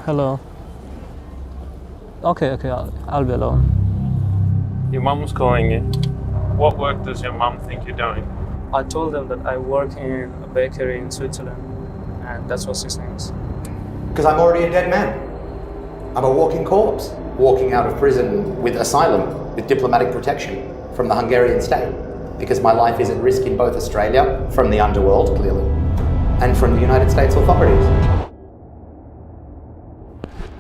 Hello. Okay, I'll be alone. Your mum's calling you. What work does your mum think you're doing? I told them that I work in a bakery in Switzerland, and that's what she thinks. Because I'm already a dead man. I'm a walking corpse, walking out of prison with asylum, with diplomatic protection from the Hungarian State. Because my life is at risk in both Australia, from the underworld, clearly, and from the United States authorities.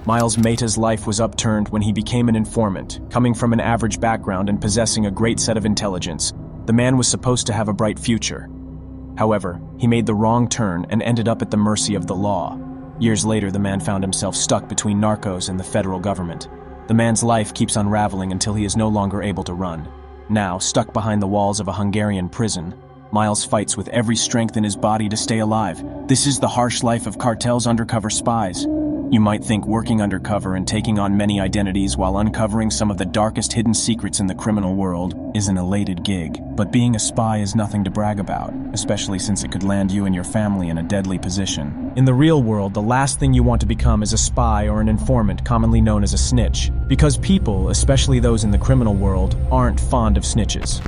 Miles Mehta's life was upturned when he became an informant, coming from an average background and possessing a great set of intelligence. The man was supposed to have a bright future. However, he made the wrong turn and ended up at the mercy of the law. Years later, the man found himself stuck between narcos and the federal government. The man's life keeps unraveling until he is no longer able to run. Now, stuck behind the walls of a Hungarian prison, Miles fights with every strength in his body to stay alive. This is the harsh life of Cartel's undercover spies. You might think working undercover and taking on many identities while uncovering some of the darkest hidden secrets in the criminal world is an elated gig. But being a spy is nothing to brag about, especially since it could land you and your family in a deadly position. In the real world, the last thing you want to become is a spy or an informant, commonly known as a snitch, because people, especially those in the criminal world, aren't fond of snitches.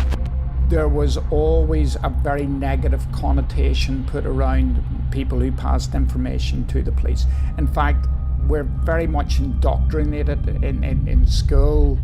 There was always a very negative connotation put around people who passed information to the police. In fact, we're very much indoctrinated in school,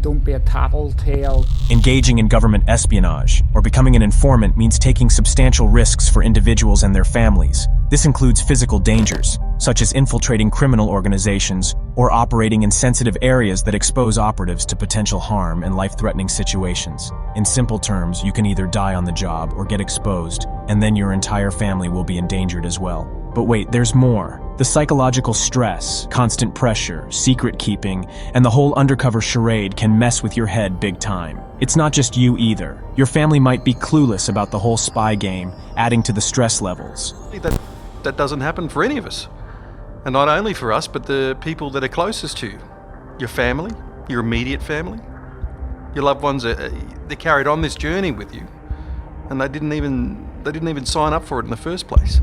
don't be a tattletale. Engaging in government espionage or becoming an informant means taking substantial risks for individuals and their families. This includes physical dangers, such as infiltrating criminal organizations or operating in sensitive areas that expose operatives to potential harm and life-threatening situations. In simple terms, you can either die on the job or get exposed, and then your entire family will be endangered as well. But wait, there's more. The psychological stress, constant pressure, secret keeping, and the whole undercover charade can mess with your head big time. It's not just you either. Your family might be clueless about the whole spy game, adding to the stress levels. That doesn't happen for any of us. And not only for us, but the people that are closest to you. Your family, your immediate family, your loved ones, they carried on this journey with you. And they didn't even sign up for it in the first place.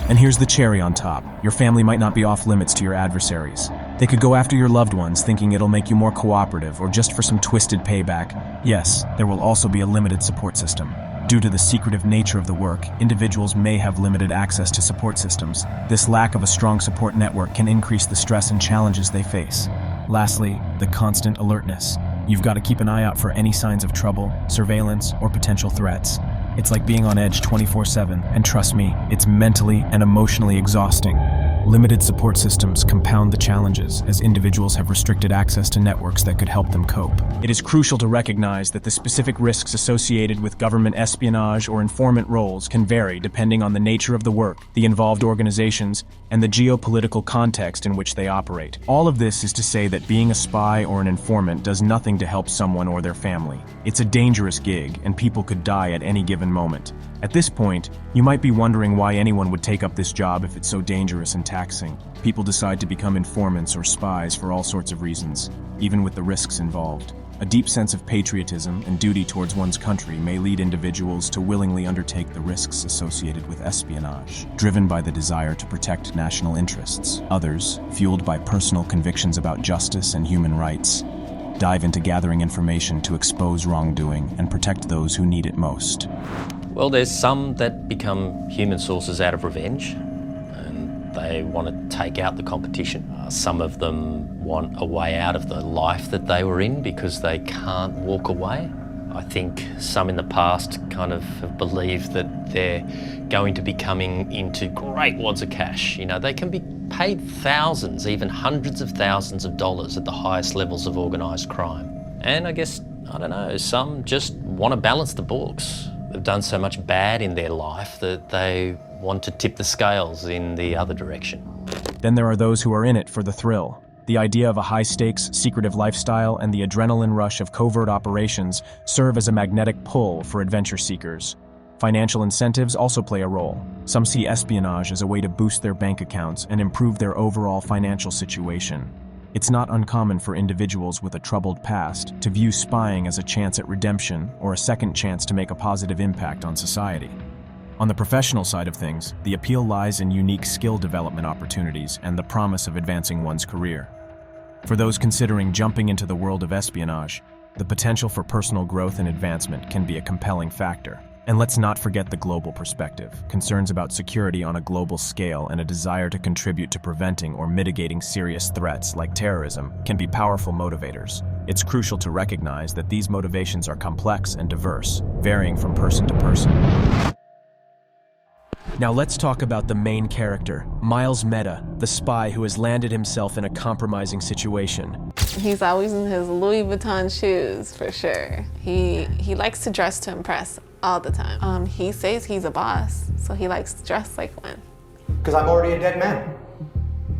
And here's the cherry on top. Your family might not be off limits to your adversaries. They could go after your loved ones thinking it'll make you more cooperative or just for some twisted payback. Yes, there will also be a limited support system. Due to the secretive nature of the work, individuals may have limited access to support systems. This lack of a strong support network can increase the stress and challenges they face. Lastly, the constant alertness. You've got to keep an eye out for any signs of trouble, surveillance, or potential threats. It's like being on edge 24/7, and trust me, it's mentally and emotionally exhausting. Limited support systems compound the challenges as individuals have restricted access to networks that could help them cope. It is crucial to recognize that the specific risks associated with government espionage or informant roles can vary depending on the nature of the work, the involved organizations, and the geopolitical context in which they operate. All of this is to say that being a spy or an informant does nothing to help someone or their family. It's a dangerous gig, and people could die at any given moment. At this point, you might be wondering why anyone would take up this job if it's so dangerous and taxing. People decide to become informants or spies for all sorts of reasons, even with the risks involved. A deep sense of patriotism and duty towards one's country may lead individuals to willingly undertake the risks associated with espionage, driven by the desire to protect national interests. Others, fueled by personal convictions about justice and human rights, dive into gathering information to expose wrongdoing and protect those who need it most. Well, there's some that become human sources out of revenge, and they want to take out the competition. Some of them want a way out of the life that they were in because they can't walk away. I think some in the past kind of have believed that they're going to be coming into great wads of cash. They can be paid thousands, even hundreds of thousands of dollars at the highest levels of organised crime. And I guess, some just want to balance the books. They've done so much bad in their life that they want to tip the scales in the other direction. Then there are those who are in it for the thrill. The idea of a high-stakes, secretive lifestyle and the adrenaline rush of covert operations serve as a magnetic pull for adventure seekers. Financial incentives also play a role. Some see espionage as a way to boost their bank accounts and improve their overall financial situation. It's not uncommon for individuals with a troubled past to view spying as a chance at redemption or a second chance to make a positive impact on society. On the professional side of things, the appeal lies in unique skill development opportunities and the promise of advancing one's career. For those considering jumping into the world of espionage, the potential for personal growth and advancement can be a compelling factor. And let's not forget the global perspective. Concerns about security on a global scale and a desire to contribute to preventing or mitigating serious threats like terrorism can be powerful motivators. It's crucial to recognize that these motivations are complex and diverse, varying from person to person. Now let's talk about the main character, Miles Mehta, the spy who has landed himself in a compromising situation. He's always in his Louis Vuitton shoes, for sure. He likes to dress to impress all the time. He says he's a boss, so he likes to dress like one. Because I'm already a dead man.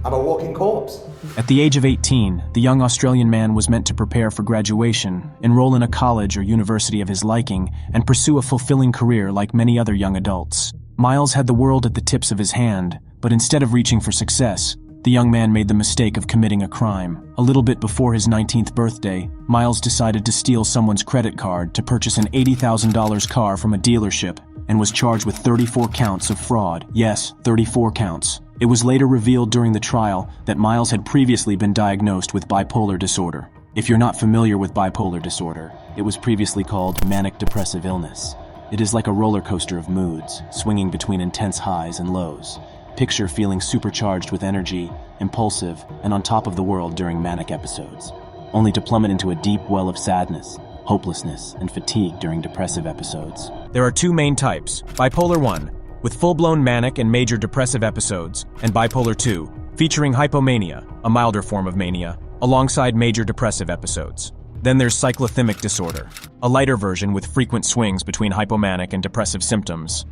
I'm a walking corpse. At the age of 18, the young Australian man was meant to prepare for graduation, enroll in a college or university of his liking, and pursue a fulfilling career like many other young adults. Miles had the world at the tips of his hand, but instead of reaching for success, the young man made the mistake of committing a crime. A little bit before his 19th birthday, Miles decided to steal someone's credit card to purchase an $80,000 car from a dealership and was charged with 34 counts of fraud. Yes, 34 counts. It was later revealed during the trial that Miles had previously been diagnosed with bipolar disorder. If you're not familiar with bipolar disorder, it was previously called manic depressive illness. It is like a roller coaster of moods, swinging between intense highs and lows. Picture feeling supercharged with energy, impulsive, and on top of the world during manic episodes, only to plummet into a deep well of sadness, hopelessness, and fatigue during depressive episodes. There are two main types: bipolar 1, with full-blown manic and major depressive episodes, and bipolar 2, featuring hypomania, a milder form of mania, alongside major depressive episodes. Then there's cyclothymic disorder, a lighter version with frequent swings between hypomanic and depressive symptoms.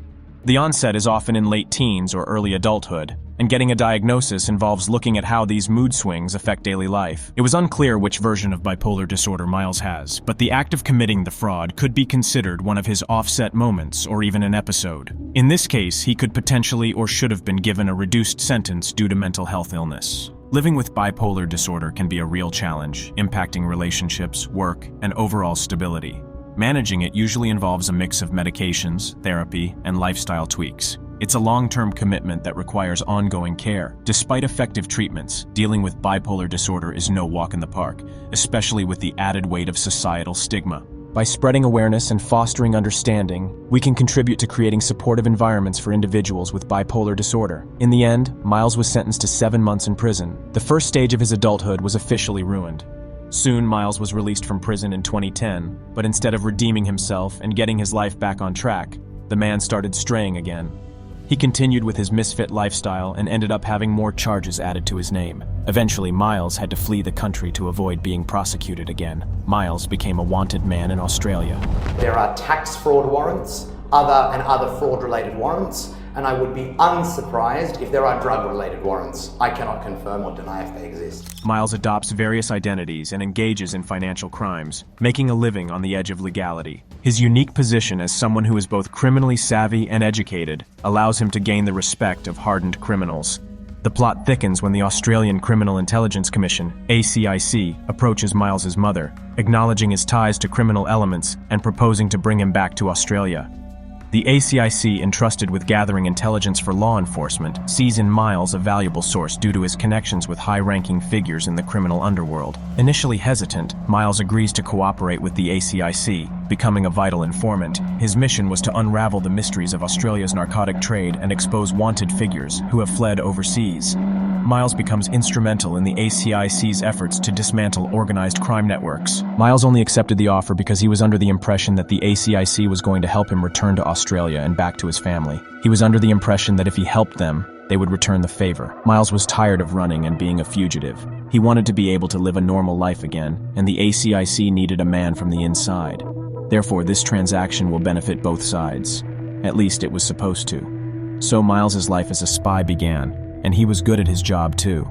The onset is often in late teens or early adulthood, and getting a diagnosis involves looking at how these mood swings affect daily life. It was unclear which version of bipolar disorder Miles has, but the act of committing the fraud could be considered one of his offset moments or even an episode. In this case, he could potentially or should have been given a reduced sentence due to mental health illness. Living with bipolar disorder can be a real challenge, impacting relationships, work, and overall stability. Managing it usually involves a mix of medications, therapy, and lifestyle tweaks. It's a long-term commitment that requires ongoing care. Despite effective treatments, dealing with bipolar disorder is no walk in the park, especially with the added weight of societal stigma. By spreading awareness and fostering understanding, we can contribute to creating supportive environments for individuals with bipolar disorder. In the end, Miles was sentenced to 7 months in prison. The first stage of his adulthood was officially ruined. Soon, Miles was released from prison in 2010, but instead of redeeming himself and getting his life back on track, the man started straying again. He continued with his misfit lifestyle and ended up having more charges added to his name. Eventually, Miles had to flee the country to avoid being prosecuted again. Miles became a wanted man in Australia. There are tax fraud warrants, other fraud-related warrants, and I would be unsurprised if there are drug-related warrants. I cannot confirm or deny if they exist. Miles adopts various identities and engages in financial crimes, making a living on the edge of legality. His unique position as someone who is both criminally savvy and educated allows him to gain the respect of hardened criminals. The plot thickens when the Australian Criminal Intelligence Commission, ACIC, approaches Miles's mother, acknowledging his ties to criminal elements and proposing to bring him back to Australia. The ACIC, entrusted with gathering intelligence for law enforcement, sees in Miles a valuable source due to his connections with high-ranking figures in the criminal underworld. Initially hesitant, Miles agrees to cooperate with the ACIC, becoming a vital informant. His mission was to unravel the mysteries of Australia's narcotic trade and expose wanted figures who have fled overseas. Miles becomes instrumental in the ACIC's efforts to dismantle organized crime networks. Miles only accepted the offer because he was under the impression that the ACIC was going to help him return to Australia and back to his family. He was under the impression that if he helped them, they would return the favor. Miles was tired of running and being a fugitive. He wanted to be able to live a normal life again, and the ACIC needed a man from the inside. Therefore, this transaction will benefit both sides. At least it was supposed to. So Miles's life as a spy began. And he was good at his job too.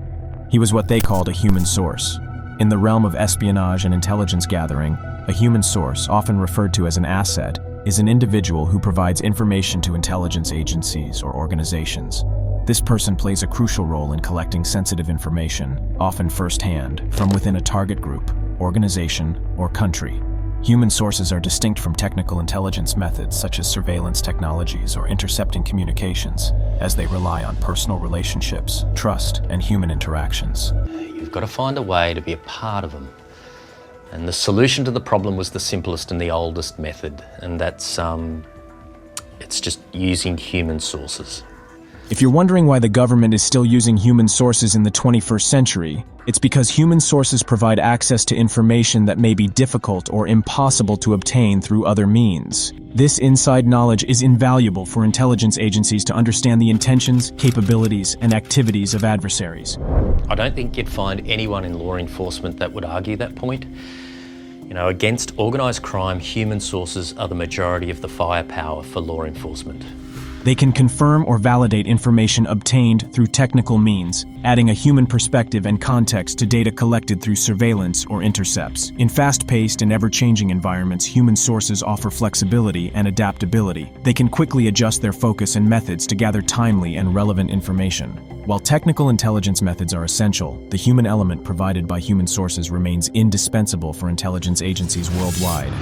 He was what they called a human source. In the realm of espionage and intelligence gathering, a human source, often referred to as an asset, is an individual who provides information to intelligence agencies or organizations. This person plays a crucial role in collecting sensitive information, often firsthand, from within a target group, organization, or country. Human sources are distinct from technical intelligence methods such as surveillance technologies or intercepting communications, as they rely on personal relationships, trust, and human interactions. You've got to find a way to be a part of them. And the solution to the problem was the simplest and the oldest method, and that's it's just using human sources. If you're wondering why the government is still using human sources in the 21st century, it's because human sources provide access to information that may be difficult or impossible to obtain through other means. This inside knowledge is invaluable for intelligence agencies to understand the intentions, capabilities, and activities of adversaries. I don't think you'd find anyone in law enforcement that would argue that point. You know, against organised crime, human sources are the majority of the firepower for law enforcement. They can confirm or validate information obtained through technical means, adding a human perspective and context to data collected through surveillance or intercepts. In fast-paced and ever-changing environments, human sources offer flexibility and adaptability. They can quickly adjust their focus and methods to gather timely and relevant information. While technical intelligence methods are essential, the human element provided by human sources remains indispensable for intelligence agencies worldwide.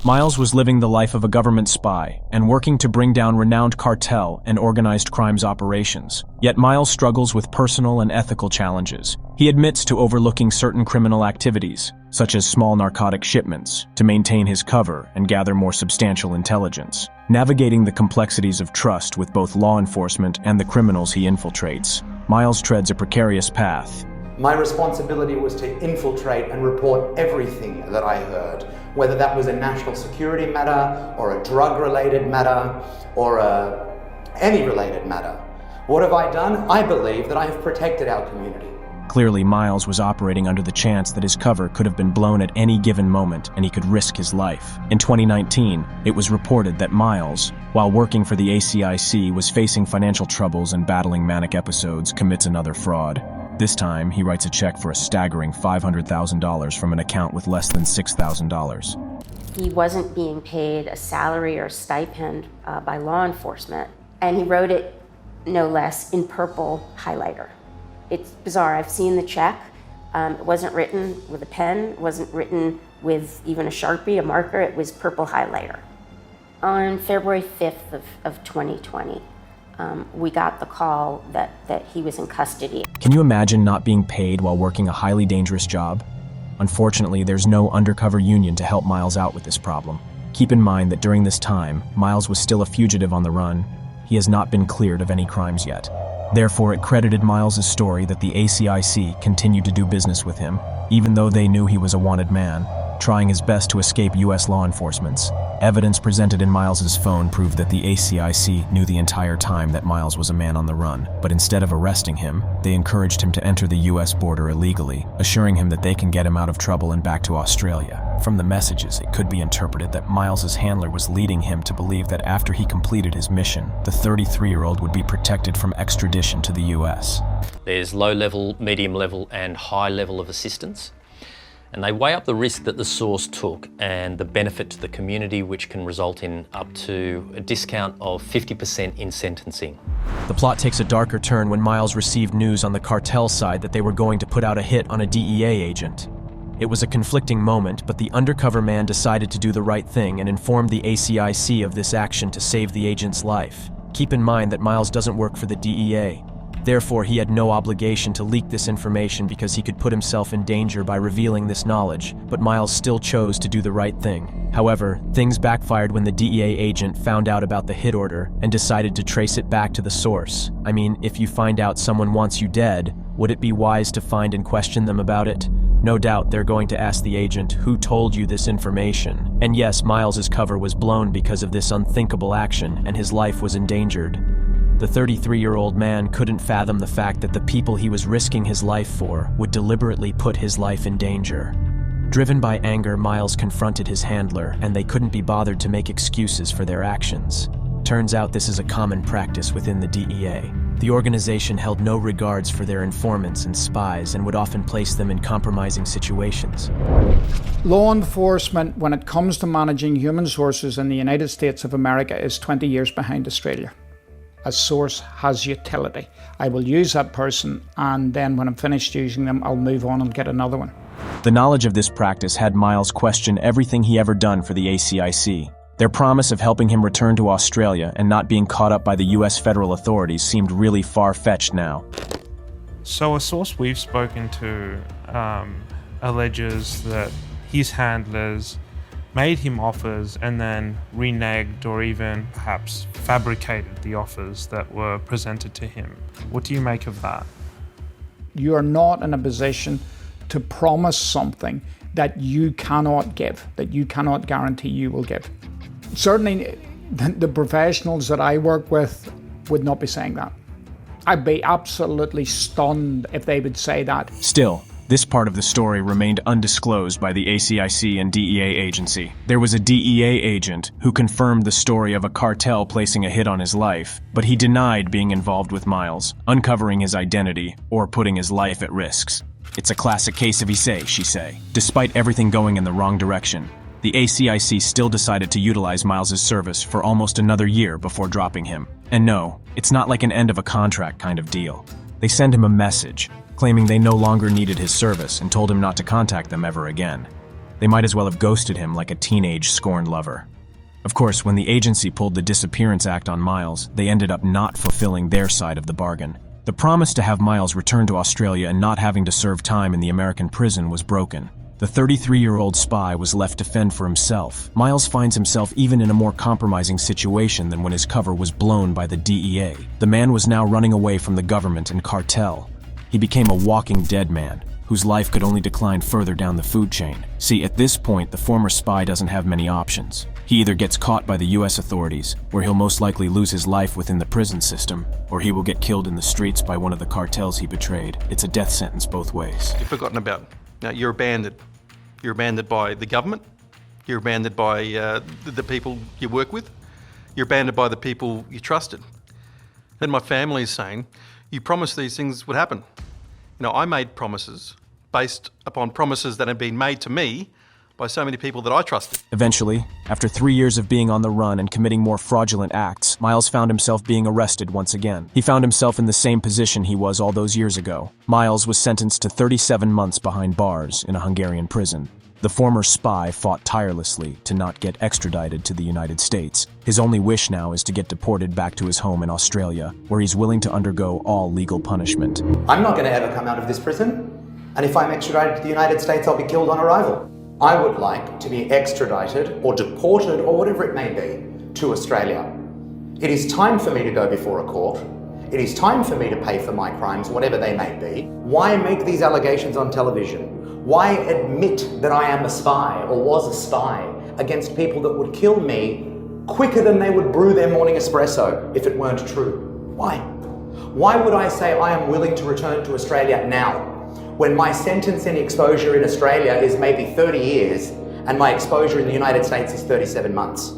Miles was living the life of a government spy and working to bring down renowned cartel and organized crimes operations. Yet Miles struggles with personal and ethical challenges. He admits to overlooking certain criminal activities, such as small narcotic shipments, to maintain his cover and gather more substantial intelligence. Navigating the complexities of trust with both law enforcement and the criminals he infiltrates, Miles treads a precarious path. My responsibility was to infiltrate and report everything that I heard, whether that was a national security matter or a drug-related matter or any related matter. What have I done? I believe that I have protected our community. Clearly, Miles was operating under the chance that his cover could have been blown at any given moment and he could risk his life. In 2019, it was reported that Miles, while working for the ACIC, was facing financial troubles and battling manic episodes, commits another fraud. This time, he writes a check for a staggering $500,000 from an account with less than $6,000. He wasn't being paid a salary or a stipend by law enforcement, and he wrote it, no less, in purple highlighter. It's bizarre. I've seen the check. It wasn't written with a pen. It wasn't written with even a Sharpie, a marker. It was purple highlighter. On February 5th of 2020, we got the call that he was in custody. Can you imagine not being paid while working a highly dangerous job? Unfortunately, there's no undercover union to help Miles out with this problem. Keep in mind that during this time, Miles was still a fugitive on the run. He has not been cleared of any crimes yet. Therefore, it credited Miles' story that the ACIC continued to do business with him, even though they knew he was a wanted man, trying his best to escape U.S. law enforcement's. Evidence presented in Miles' phone proved that the ACIC knew the entire time that Miles was a man on the run, but instead of arresting him, they encouraged him to enter the U.S. border illegally, assuring him that they can get him out of trouble and back to Australia. From the messages, it could be interpreted that Miles' handler was leading him to believe that after he completed his mission, the 33-year-old would be protected from extradition to the U.S. There's low level, medium level, and high level of assistance. And they weigh up the risk that the source took and the benefit to the community, which can result in up to a discount of 50% in sentencing. The plot takes a darker turn when Miles received news on the cartel side that they were going to put out a hit on a DEA agent. It was a conflicting moment, but the undercover man decided to do the right thing and informed the ACIC of this action to save the agent's life. Keep in mind that Miles doesn't work for the DEA. Therefore, he had no obligation to leak this information because he could put himself in danger by revealing this knowledge, but Miles still chose to do the right thing. However, things backfired when the DEA agent found out about the hit order and decided to trace it back to the source. I mean, if you find out someone wants you dead, would it be wise to find and question them about it? No doubt they're going to ask the agent who told you this information. And yes, Miles's cover was blown because of this unthinkable action, and his life was endangered. The 33-year-old man couldn't fathom the fact that the people he was risking his life for would deliberately put his life in danger. Driven by anger, Miles confronted his handler, and they couldn't be bothered to make excuses for their actions. Turns out this is a common practice within the DEA. The organization held no regards for their informants and spies and would often place them in compromising situations. Law enforcement, when it comes to managing human sources in the United States of America, is 20 years behind Australia. A source has utility. I will use that person, and then when I'm finished using them, I'll move on and get another one. The knowledge of this practice had Miles question everything he ever done for the ACIC. Their promise of helping him return to Australia and not being caught up by the US federal authorities seemed really far-fetched now. So a source we've spoken to alleges that his handlers made him offers and then reneged or even perhaps fabricated the offers that were presented to him. What do you make of that? You are not in a position to promise something that you cannot give, that you cannot guarantee you will give. Certainly, the professionals that I work with would not be saying that. I'd be absolutely stunned if they would say that. Still, this part of the story remained undisclosed by the ACIC and DEA agency. There was a DEA agent who confirmed the story of a cartel placing a hit on his life, but he denied being involved with Miles, uncovering his identity, or putting his life at risk. It's a classic case of he say, she say. Despite everything going in the wrong direction, the ACIC still decided to utilize Miles's service for almost another year before dropping him. And no, it's not like an end of a contract kind of deal. They send him a message, claiming they no longer needed his service and told him not to contact them ever again. They might as well have ghosted him like a teenage scorned lover. Of course, when the agency pulled the Disappearance Act on Miles, they ended up not fulfilling their side of the bargain. The promise to have Miles return to Australia and not having to serve time in the American prison was broken. The 33-year-old spy was left to fend for himself. Miles finds himself even in a more compromising situation than when his cover was blown by the DEA. The man was now running away from the government and Cartel. He became a walking dead man, whose life could only decline further down the food chain. See, at this point, the former spy doesn't have many options. He either gets caught by the US authorities, where he'll most likely lose his life within the prison system, or he will get killed in the streets by one of the cartels he betrayed. It's a death sentence both ways. You've forgotten about. Now, you're abandoned. You're abandoned by the government. You're abandoned by the people you work with. You're abandoned by the people you trusted. And my family is saying, you promised these things would happen. You know, I made promises based upon promises that had been made to me by so many people that I trusted. Eventually, after 3 years of being on the run and committing more fraudulent acts, Miles found himself being arrested once again. He found himself in the same position he was all those years ago. Miles was sentenced to 37 months behind bars in a Hungarian prison. The former spy fought tirelessly to not get extradited to the United States. His only wish now is to get deported back to his home in Australia, where he's willing to undergo all legal punishment. I'm not going to ever come out of this prison, and if I'm extradited to the United States, I'll be killed on arrival. I would like to be extradited or deported or whatever it may be to Australia. It is time for me to go before a court. It is time for me to pay for my crimes, whatever they may be. Why make these allegations on television? Why admit that I am a spy or was a spy against people that would kill me quicker than they would brew their morning espresso if it weren't true? Why? Why would I say I am willing to return to Australia now, when my sentence and exposure in Australia is maybe 30 years and my exposure in the United States is 37 months?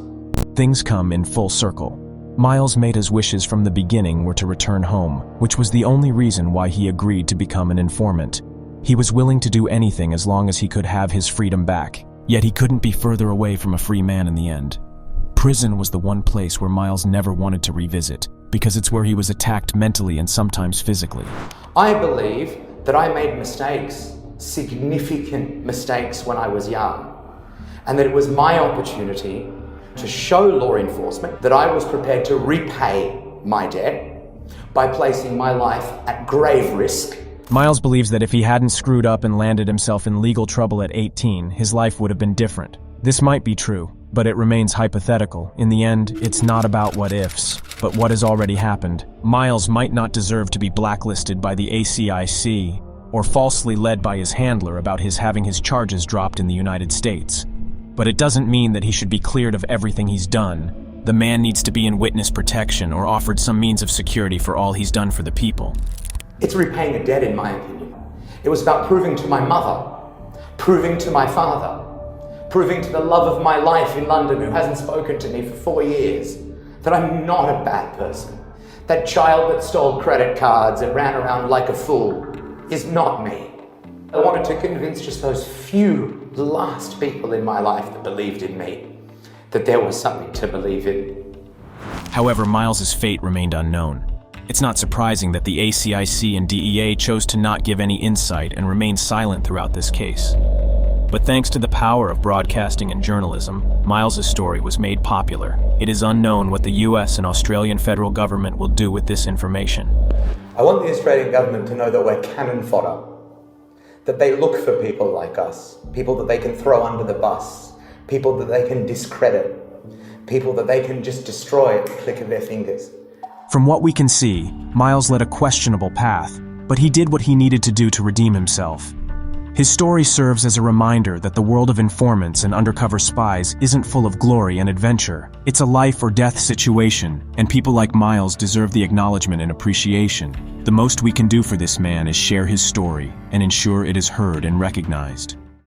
Things come in full circle. Miles made his wishes from the beginning were to return home, which was the only reason why he agreed to become an informant. He was willing to do anything as long as he could have his freedom back, yet he couldn't be further away from a free man in the end. Prison was the one place where Miles never wanted to revisit, because it's where he was attacked mentally and sometimes physically. I believe that I made mistakes, significant mistakes when I was young, and that it was my opportunity to show law enforcement that I was prepared to repay my debt by placing my life at grave risk. Miles believes that if he hadn't screwed up and landed himself in legal trouble at 18, his life would have been different. This might be true, but it remains hypothetical. In the end, it's not about what ifs, but what has already happened. Miles might not deserve to be blacklisted by the ACIC or falsely led by his handler about his having his charges dropped in the United States. But it doesn't mean that he should be cleared of everything he's done. The man needs to be in witness protection or offered some means of security for all he's done for the people. It's repaying a debt, in my opinion. It was about proving to my mother, proving to my father, proving to the love of my life in London, who hasn't spoken to me for 4 years, that I'm not a bad person. That child that stole credit cards and ran around like a fool is not me. I wanted to convince just those few last people in my life that believed in me that there was something to believe in. However, Miles's fate remained unknown. It's not surprising that the ACIC and DEA chose to not give any insight and remain silent throughout this case. But thanks to the power of broadcasting and journalism, Miles's story was made popular. It is unknown what the US and Australian federal government will do with this information. I want the Australian government to know that we're cannon fodder, that they look for people like us, people that they can throw under the bus, people that they can discredit, people that they can just destroy at the click of their fingers. From what we can see, Miles led a questionable path, but he did what he needed to do to redeem himself. His story serves as a reminder that the world of informants and undercover spies isn't full of glory and adventure. It's a life or death situation, and people like Miles deserve the acknowledgement and appreciation. The most we can do for this man is share his story and ensure it is heard and recognized.